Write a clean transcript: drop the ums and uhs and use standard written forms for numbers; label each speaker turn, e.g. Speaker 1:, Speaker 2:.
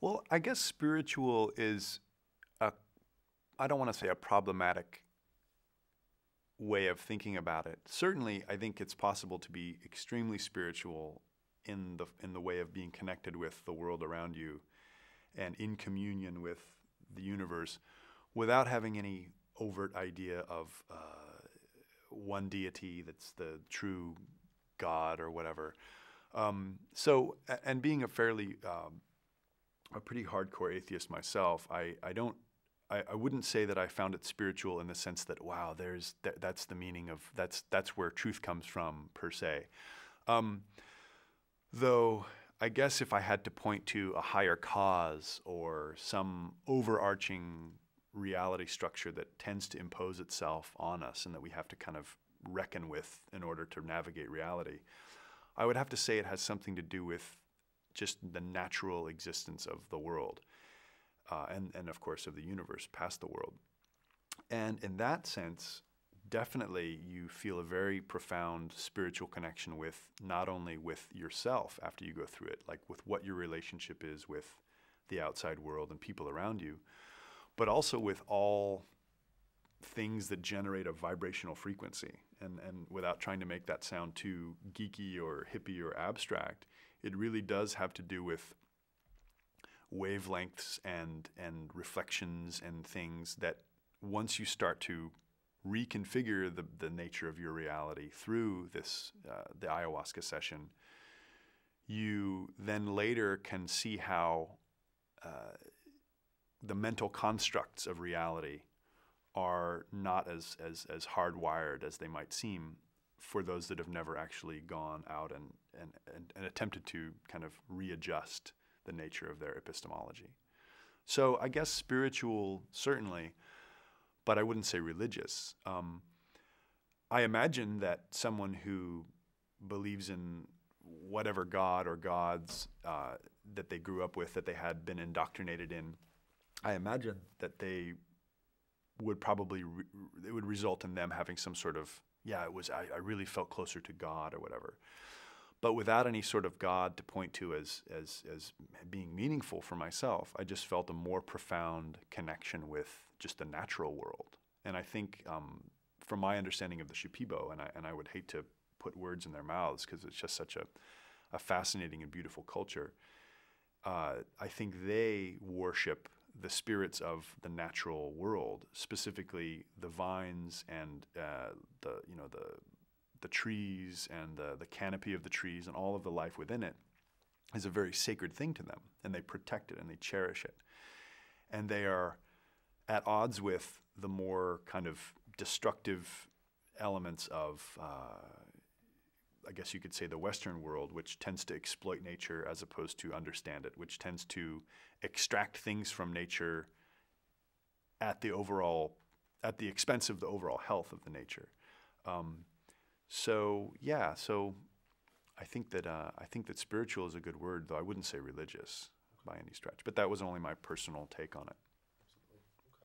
Speaker 1: Well, I guess spiritual is a, I don't want to say a problematic way of thinking about it. Certainly, I think it's possible to be extremely spiritual in the way of being connected with the world around you and in communion with the universe without having any overt idea of one deity that's the true God or whatever. And being a pretty hardcore atheist myself, I wouldn't say that I found it spiritual in the sense that, wow, that's the meaning of, that's where truth comes from per se. Though I guess if I had to point to a higher cause or some overarching reality structure that tends to impose itself on us and that we have to kind of reckon with in order to navigate reality, I would have to say it has something to do with just the natural existence of the world, and of course of the universe past the world. And in that sense, definitely you feel a very profound spiritual connection with not only with yourself after you go through it, like with what your relationship is with the outside world and people around you, but also with all things that generate a vibrational frequency. And without trying to make that sound too geeky or hippie or abstract, it really does have to do with wavelengths and reflections and things that once you start to reconfigure the nature of your reality through this the ayahuasca session, you then later can see how the mental constructs of reality are not as hardwired as they might seem for those that have never actually gone out and attempted to kind of readjust the nature of their epistemology. So I guess spiritual, certainly, but I wouldn't say religious. I imagine that someone who believes in whatever god or gods that they grew up with, that they had been indoctrinated in, I imagine that they would probably, it would result in them having some sort of, I really felt closer to God or whatever. But without any sort of God to point to as being meaningful for myself, I just felt a more profound connection with just the natural world. And I think from my understanding of the Shipibo, and I would hate to put words in their mouths because it's just such a fascinating and beautiful culture, I think they worship the spirits of the natural world, specifically the vines and the trees and the canopy of the trees and all of the life within it is a very sacred thing to them, and they protect it and they cherish it. And they are at odds with the more kind of destructive elements of, I guess you could say, the Western world, which tends to exploit nature as opposed to understand it, which tends to extract things from nature at the expense of the overall health of the nature. So I think that spiritual is a good word, though I wouldn't say religious by any stretch. But that was only my personal take on it.